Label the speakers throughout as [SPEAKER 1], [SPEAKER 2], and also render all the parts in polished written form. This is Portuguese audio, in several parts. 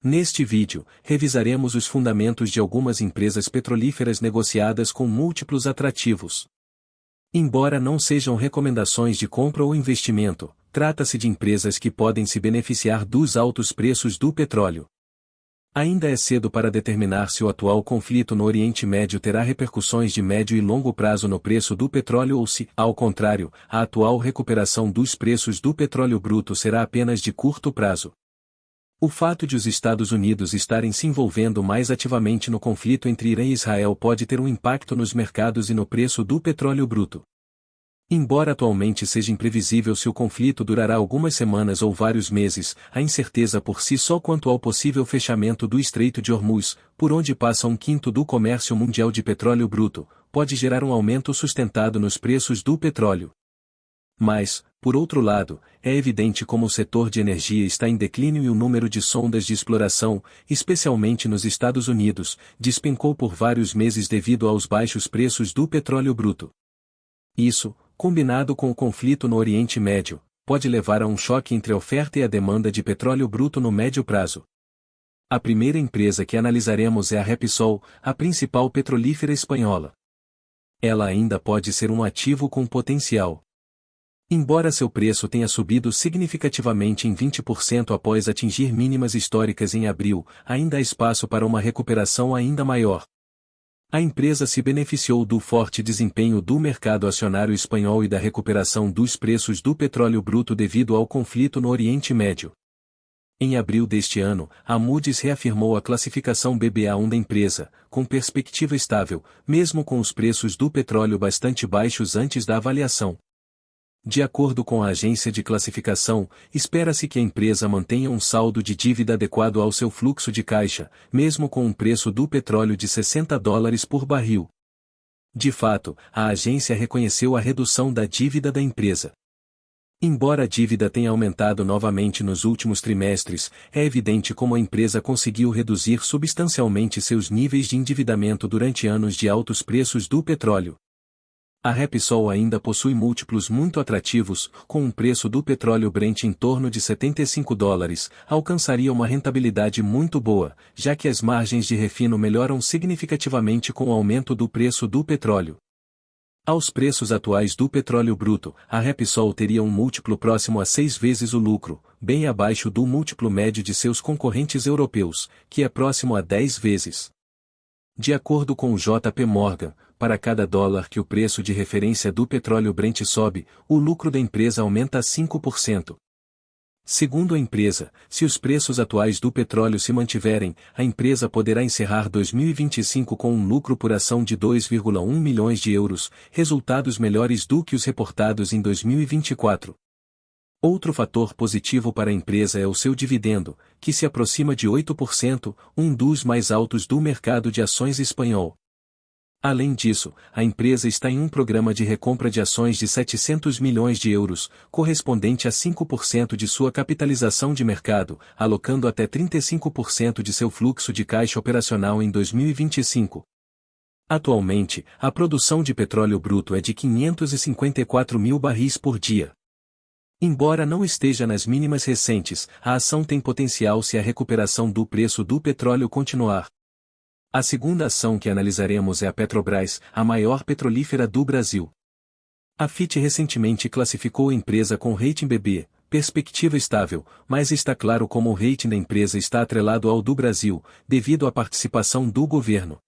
[SPEAKER 1] Neste vídeo, revisaremos os fundamentos de algumas empresas petrolíferas negociadas com múltiplos atrativos. Embora não sejam recomendações de compra ou investimento, trata-se de empresas que podem se beneficiar dos altos preços do petróleo. Ainda é cedo para determinar se o atual conflito no Oriente Médio terá repercussões de médio e longo prazo no preço do petróleo ou se, ao contrário, a atual recuperação dos preços do petróleo bruto será apenas de curto prazo. O fato de os Estados Unidos estarem se envolvendo mais ativamente no conflito entre Irã e Israel pode ter um impacto nos mercados e no preço do petróleo bruto. Embora atualmente seja imprevisível se o conflito durará algumas semanas ou vários meses, a incerteza por si só quanto ao possível fechamento do Estreito de Hormuz, por onde passa 1/5 do comércio mundial de petróleo bruto, pode gerar um aumento sustentado nos preços do petróleo. Mas, por outro lado, é evidente como o setor de energia está em declínio e o número de sondas de exploração, especialmente nos Estados Unidos, despencou por vários meses devido aos baixos preços do petróleo bruto. Isso, combinado com o conflito no Oriente Médio, pode levar a um choque entre a oferta e a demanda de petróleo bruto no médio prazo. A primeira empresa que analisaremos é a Repsol, a principal petrolífera espanhola. Ela ainda pode ser um ativo com potencial. Embora seu preço tenha subido significativamente em 20% após atingir mínimas históricas em abril, ainda há espaço para uma recuperação ainda maior. A empresa se beneficiou do forte desempenho do mercado acionário espanhol e da recuperação dos preços do petróleo bruto devido ao conflito no Oriente Médio. Em abril deste ano, a Moody's reafirmou a classificação BBA1 da empresa, com perspectiva estável, mesmo com os preços do petróleo bastante baixos antes da avaliação. De acordo com a agência de classificação, espera-se que a empresa mantenha um saldo de dívida adequado ao seu fluxo de caixa, mesmo com um preço do petróleo de $60 por barril. De fato, a agência reconheceu a redução da dívida da empresa. Embora a dívida tenha aumentado novamente nos últimos trimestres, é evidente como a empresa conseguiu reduzir substancialmente seus níveis de endividamento durante anos de altos preços do petróleo. A Repsol ainda possui múltiplos muito atrativos, com um preço do petróleo Brent em torno de $75, alcançaria uma rentabilidade muito boa, já que as margens de refino melhoram significativamente com o aumento do preço do petróleo. Aos preços atuais do petróleo bruto, a Repsol teria um múltiplo próximo a 6 vezes o lucro, bem abaixo do múltiplo médio de seus concorrentes europeus, que é próximo a 10 vezes. De acordo com o JP Morgan, para cada dólar que o preço de referência do petróleo Brent sobe, o lucro da empresa aumenta a 5%. Segundo a empresa, se os preços atuais do petróleo se mantiverem, a empresa poderá encerrar 2025 com um lucro por ação de 2,1 milhões de euros, resultados melhores do que os reportados em 2024. Outro fator positivo para a empresa é o seu dividendo, que se aproxima de 8%, um dos mais altos do mercado de ações espanhol. Além disso, a empresa está em um programa de recompra de ações de 700 milhões de euros, correspondente a 5% de sua capitalização de mercado, alocando até 35% de seu fluxo de caixa operacional em 2025. Atualmente, a produção de petróleo bruto é de 554 mil barris por dia. Embora não esteja nas mínimas recentes, a ação tem potencial se a recuperação do preço do petróleo continuar. A segunda ação que analisaremos é a Petrobras, a maior petrolífera do Brasil. A Fitch recentemente classificou a empresa com rating BB, perspectiva estável, mas está claro como o rating da empresa está atrelado ao do Brasil, devido à participação do governo.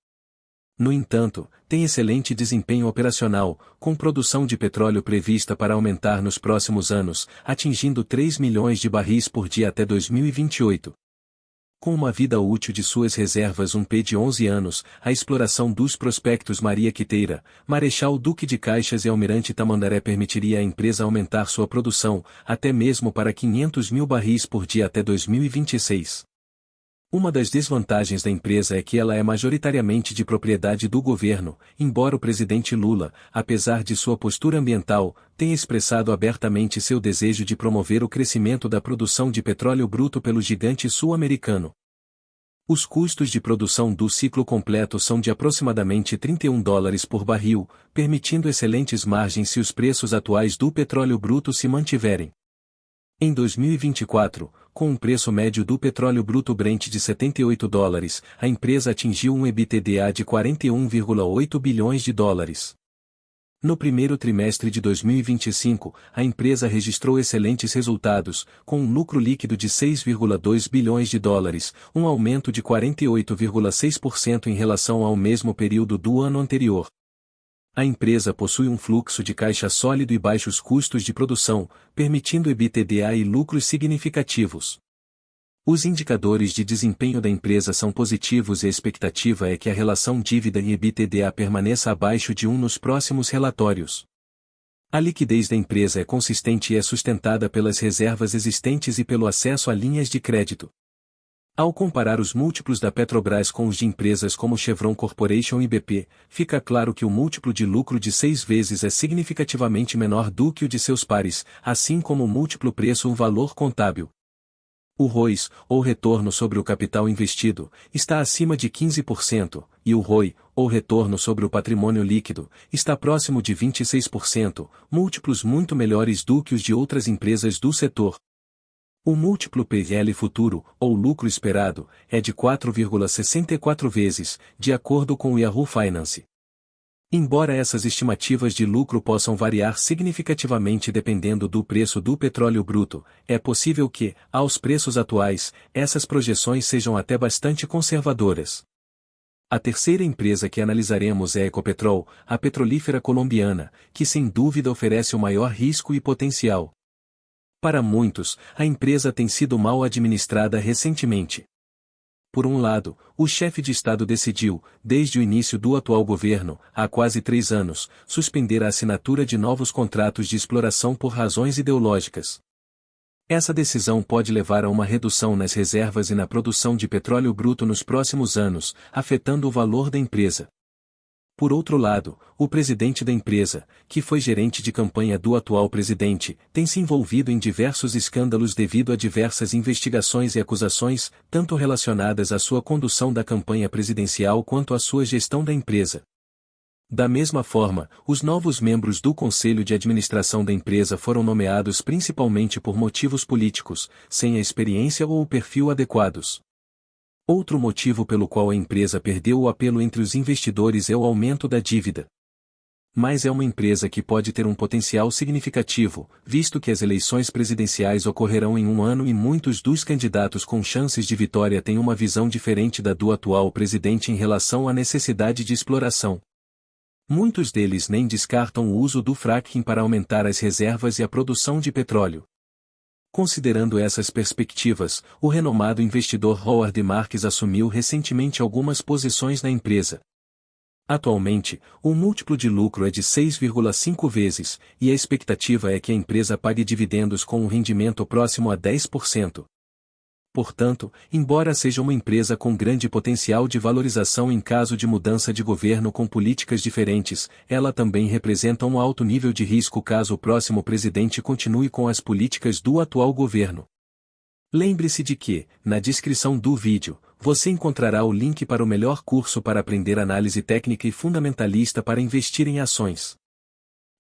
[SPEAKER 1] No entanto, tem excelente desempenho operacional, com produção de petróleo prevista para aumentar nos próximos anos, atingindo 3 milhões de barris por dia até 2028. Com uma vida útil de suas reservas de 11 anos, a exploração dos prospectos Maria Quiteira, Marechal Duque de Caxias e Almirante Tamandaré permitiria à empresa aumentar sua produção, até mesmo para 500 mil barris por dia até 2026. Uma das desvantagens da empresa é que ela é majoritariamente de propriedade do governo, embora o presidente Lula, apesar de sua postura ambiental, tenha expressado abertamente seu desejo de promover o crescimento da produção de petróleo bruto pelo gigante sul-americano. Os custos de produção do ciclo completo são de aproximadamente $31 por barril, permitindo excelentes margens se os preços atuais do petróleo bruto se mantiverem. Em 2024, com um preço médio do petróleo bruto Brent de $78, a empresa atingiu um EBITDA de 41,8 bilhões de dólares. No primeiro trimestre de 2025, a empresa registrou excelentes resultados, com um lucro líquido de 6,2 bilhões de dólares, um aumento de 48,6% em relação ao mesmo período do ano anterior. A empresa possui um fluxo de caixa sólido e baixos custos de produção, permitindo EBITDA e lucros significativos. Os indicadores de desempenho da empresa são positivos e a expectativa é que a relação dívida e EBITDA permaneça abaixo de 1 nos próximos relatórios. A liquidez da empresa é consistente e é sustentada pelas reservas existentes e pelo acesso a linhas de crédito. Ao comparar os múltiplos da Petrobras com os de empresas como Chevron Corporation e BP, fica claro que o múltiplo de lucro de 6 vezes é significativamente menor do que o de seus pares, assim como o múltiplo preço-valor contábil. O ROIs, ou retorno sobre o capital investido, está acima de 15%, e o ROI, ou retorno sobre o patrimônio líquido, está próximo de 26%, múltiplos muito melhores do que os de outras empresas do setor. O múltiplo PL futuro, ou lucro esperado, é de 4,64 vezes, de acordo com o Yahoo Finance. Embora essas estimativas de lucro possam variar significativamente dependendo do preço do petróleo bruto, é possível que, aos preços atuais, essas projeções sejam até bastante conservadoras. A terceira empresa que analisaremos é a Ecopetrol, a petrolífera colombiana, que sem dúvida oferece o maior risco e potencial. Para muitos, a empresa tem sido mal administrada recentemente. Por um lado, o chefe de Estado decidiu, desde o início do atual governo, há quase 3 anos, suspender a assinatura de novos contratos de exploração por razões ideológicas. Essa decisão pode levar a uma redução nas reservas e na produção de petróleo bruto nos próximos anos, afetando o valor da empresa. Por outro lado, o presidente da empresa, que foi gerente de campanha do atual presidente, tem se envolvido em diversos escândalos devido a diversas investigações e acusações, tanto relacionadas à sua condução da campanha presidencial quanto à sua gestão da empresa. Da mesma forma, os novos membros do conselho de administração da empresa foram nomeados principalmente por motivos políticos, sem a experiência ou o perfil adequados. Outro motivo pelo qual a empresa perdeu o apelo entre os investidores é o aumento da dívida. Mas é uma empresa que pode ter um potencial significativo, visto que as eleições presidenciais ocorrerão em um ano e muitos dos candidatos com chances de vitória têm uma visão diferente da do atual presidente em relação à necessidade de exploração. Muitos deles nem descartam o uso do fracking para aumentar as reservas e a produção de petróleo. Considerando essas perspectivas, o renomado investidor Howard Marks assumiu recentemente algumas posições na empresa. Atualmente, o múltiplo de lucro é de 6,5 vezes, e a expectativa é que a empresa pague dividendos com um rendimento próximo a 10%. Portanto, embora seja uma empresa com grande potencial de valorização em caso de mudança de governo com políticas diferentes, ela também representa um alto nível de risco caso o próximo presidente continue com as políticas do atual governo. Lembre-se de que, na descrição do vídeo, você encontrará o link para o melhor curso para aprender análise técnica e fundamentalista para investir em ações.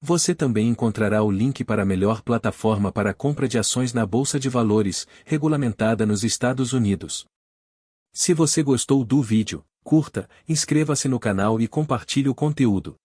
[SPEAKER 1] Você também encontrará o link para a melhor plataforma para a compra de ações na Bolsa de Valores, regulamentada nos Estados Unidos. Se você gostou do vídeo, curta, inscreva-se no canal e compartilhe o conteúdo.